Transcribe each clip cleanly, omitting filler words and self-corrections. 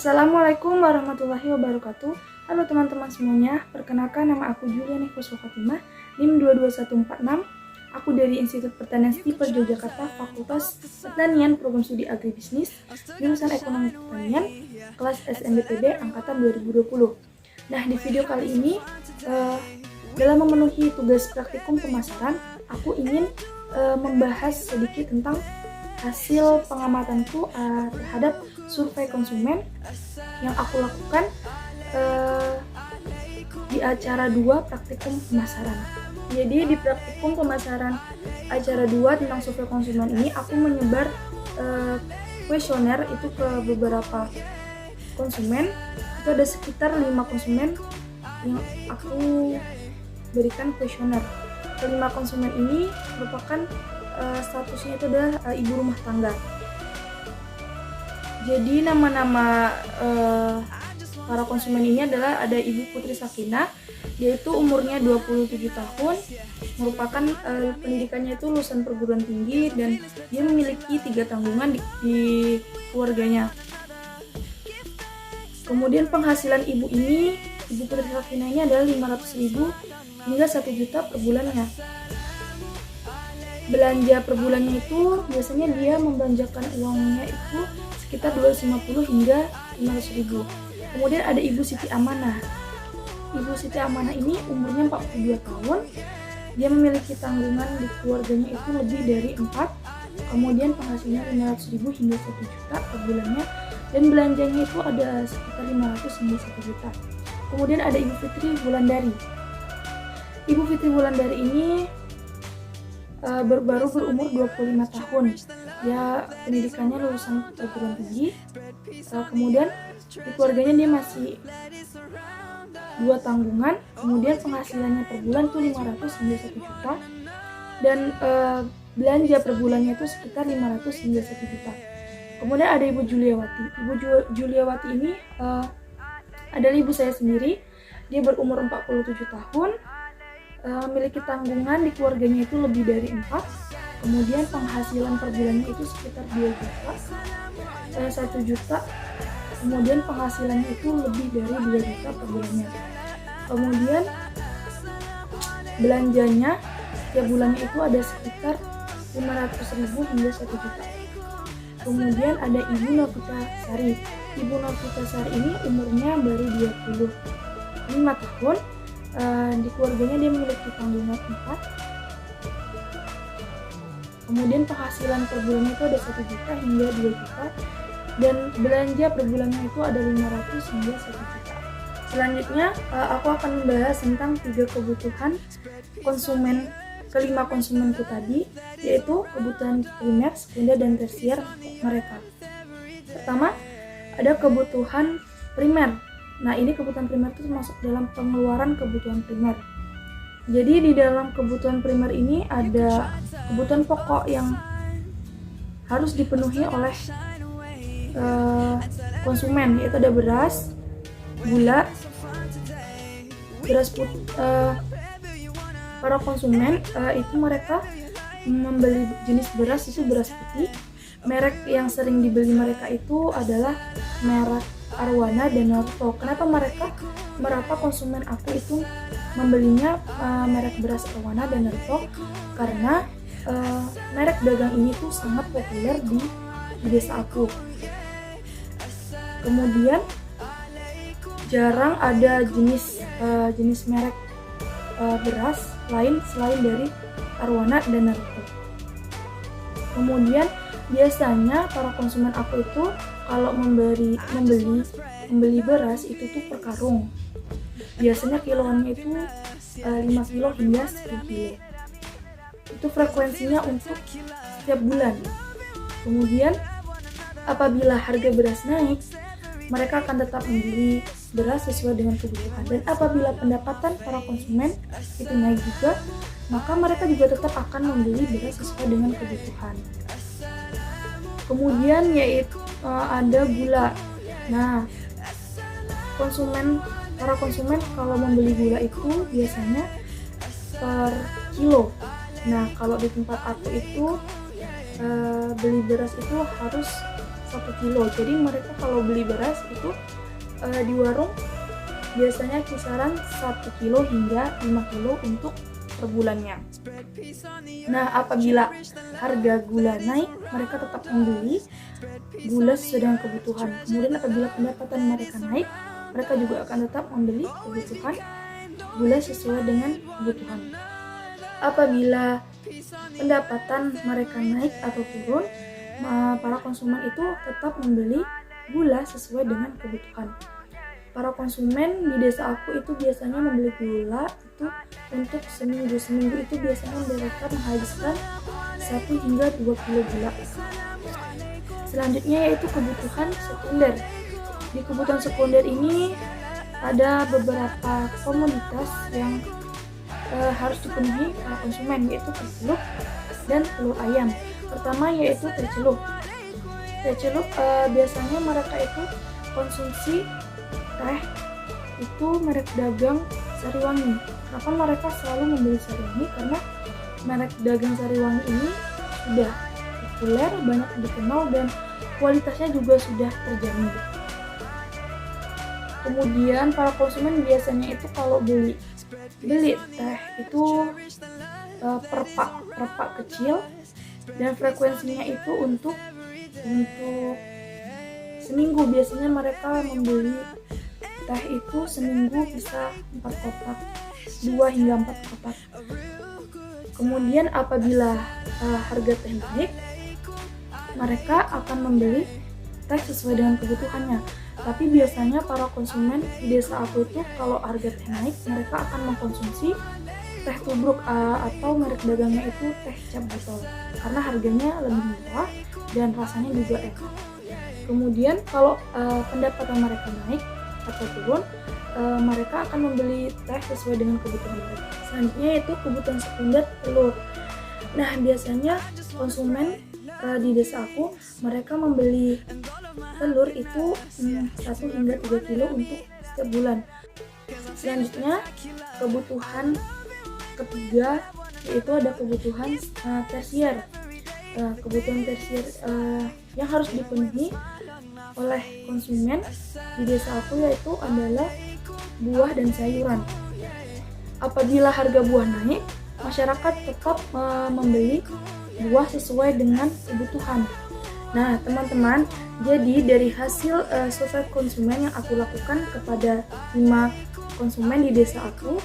Assalamualaikum warahmatullahi wabarakatuh. Halo teman-teman semuanya, perkenalkan nama aku Juliani Kuswa Fatimah, NIM 22146. Aku dari Institut Pertanian Stiper Yogyakarta, Fakultas Pertanian, Program Studi Agribisnis, jurusan Ekonomi Pertanian, kelas SNBTB angkatan 2020. Nah, di video kali ini, dalam memenuhi tugas praktikum pemasaran, aku ingin membahas sedikit tentang hasil pengamatanku terhadap survei konsumen yang aku lakukan di acara 2 praktikum pemasaran. Jadi di praktikum pemasaran acara 2 tentang survei konsumen ini aku menyebar kuesioner itu ke beberapa konsumen. Itu ada sekitar 5 konsumen yang aku berikan kuesioner. Kelima konsumen ini merupakan statusnya itu adalah ibu rumah tangga. Jadi nama-nama para konsumen ini adalah ada Ibu Putri Sakinah, yaitu umurnya 27 tahun, merupakan pendidikannya itu lulusan perguruan tinggi dan dia memiliki 3 tanggungan di keluarganya. Kemudian penghasilan ibu ini, Ibu Putri Sakinah ini adalah 500.000 hingga 1 juta per bulannya. Belanja per bulannya itu biasanya dia membelanjakan uangnya itu sekitar 250 hingga 500.000. Kemudian ada Ibu Siti Amanah. Ibu Siti Amanah ini umurnya 42 tahun. Dia memiliki tanggungan di keluarganya itu lebih dari 4. Kemudian penghasilannya 500.000 hingga 1 juta per bulannya dan belanjanya itu ada sekitar 500 hingga 1 juta. Kemudian ada Ibu Fitri Wulandari. Ibu Fitri Wulandari ini baru berumur 25 tahun. Ya, pendidikannya lulusan perguruan tinggi. Kemudian di keluarganya dia masih 2 tanggungan. Kemudian penghasilannya per bulan tuh 500 hingga 1 juta. Dan belanja per bulannya itu sekitar 500 hingga 1 juta. Kemudian ada Ibu Juliawati. Ibu Juliawati ini adalah ibu saya sendiri. Dia berumur 47 tahun. Memiliki tanggungan di keluarganya itu lebih dari 4. Kemudian penghasilan per bulannya itu sekitar 2 juta, 1 juta. Kemudian penghasilannya itu lebih dari 2 juta per bulannya. Kemudian belanjanya setiap bulannya itu ada sekitar 500.000 hingga 1 juta. Kemudian ada Ibu Novita Sari. Ibu Novita Sari ini umurnya baru 25 tahun. Di keluarganya dia memiliki tanggungan 4. Kemudian penghasilan per bulannya itu ada 1 juta hingga 2 juta dan belanja per bulannya itu ada 500 hingga 1 juta. Selanjutnya aku akan membahas tentang 3 kebutuhan konsumen, kelima konsumenku tadi, yaitu kebutuhan primer, sekunder, dan tersier mereka. Pertama, ada kebutuhan primer. Nah, ini kebutuhan primer itu masuk dalam pengeluaran kebutuhan primer. Jadi di dalam kebutuhan primer ini ada kebutuhan pokok yang harus dipenuhi oleh konsumen, yaitu ada beras, gula, beras putih. Para konsumen itu mereka membeli jenis beras itu beras putih. Merek yang sering dibeli mereka itu adalah merek Arwana dan Naruto. Kenapa mereka konsumen aku itu membelinya merek beras Arwana dan Naruto? Karena merek dagang ini tuh sangat populer di desa aku. Kemudian jarang ada jenis merek beras lain selain dari Arwana dan Naruto. Kemudian biasanya para konsumen aku itu kalau membeli beras itu tuh per karung. Biasanya kiloannya itu 5 kilo hingga 10 kilo. Itu frekuensinya untuk setiap bulan. Kemudian apabila harga beras naik, mereka akan tetap membeli beras sesuai dengan kebutuhan. Dan apabila pendapatan para konsumen itu naik juga, maka mereka juga tetap akan membeli beras sesuai dengan kebutuhan. Kemudian yaitu ada gula. Nah, para konsumen kalau membeli gula itu biasanya per kilo. Nah, kalau di tempat aku itu beli beras itu harus 1 kilo. Jadi mereka kalau beli beras itu di warung biasanya kisaran 1 kilo hingga 5 kilo untuk per bulannya. Nah, apabila harga gula naik, mereka tetap membeli gula sesuai dengan kebutuhan. Kemudian apabila pendapatan mereka naik, mereka juga akan tetap membeli kebutuhan gula sesuai dengan kebutuhan. Apabila pendapatan mereka naik atau turun, para konsumen itu tetap membeli gula sesuai dengan kebutuhan. Para konsumen di desa aku itu biasanya membeli gula itu untuk seminggu itu biasanya mereka menghabiskan 1 hingga 2 kilo gula. Selanjutnya yaitu kebutuhan sekunder. Di kebutuhan sekunder ini ada beberapa komoditas yang harus dipenuhi para konsumen, yaitu teh celup dan telur ayam. Pertama yaitu teh celup. Teh celup biasanya mereka itu konsumsi teh itu merek dagang Sariwangi. Kenapa mereka selalu membeli Sariwangi? Karena merek dagang Sariwangi ini sudah populer, banyak dikenal, dan kualitasnya juga sudah terjamin. Kemudian para konsumen biasanya itu kalau beli teh itu per pak kecil, dan frekuensinya itu untuk seminggu. Biasanya mereka membeli teh itu seminggu bisa 4 kotak, 2 hingga 4 kotak. Kemudian apabila harga teh naik, mereka akan membeli teh sesuai dengan kebutuhannya. Tapi biasanya para konsumen di desa aku itu kalau harga teh naik, mereka akan mengkonsumsi teh tubruk atau merek dagangnya itu teh cap botol, karena harganya lebih murah dan rasanya juga enak. Kemudian kalau pendapatan mereka naik atau turun, mereka akan membeli teh sesuai dengan kebutuhan mereka. Selanjutnya yaitu kebutuhan sekunder, telur. Nah, biasanya konsumen di desa aku mereka membeli telur itu 1 hingga 3 kilo untuk setiap bulan. Selanjutnya kebutuhan ketiga yaitu ada kebutuhan tersier. Kebutuhan tersier yang harus dipenuhi oleh konsumen di desa aku yaitu adalah buah dan sayuran. Apabila harga buah naik, masyarakat tetap membeli buah sesuai dengan kebutuhan. Nah, teman-teman, jadi dari hasil survei konsumen yang aku lakukan kepada 5 konsumen di desa aku,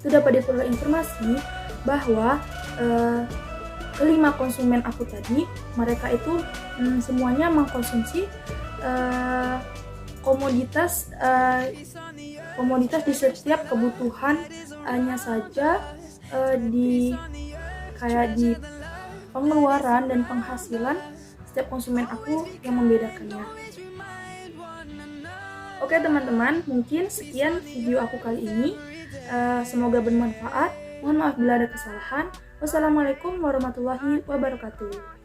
itu dapat diperoleh informasi bahwa kelima konsumen aku tadi, mereka itu semuanya mengkonsumsi komoditas di setiap kebutuhannya saja, di pengeluaran dan penghasilan setiap konsumen aku yang membedakannya. Oke teman-teman, mungkin sekian video aku kali ini. Semoga bermanfaat. Mohon maaf bila ada kesalahan. Wassalamualaikum warahmatullahi wabarakatuh.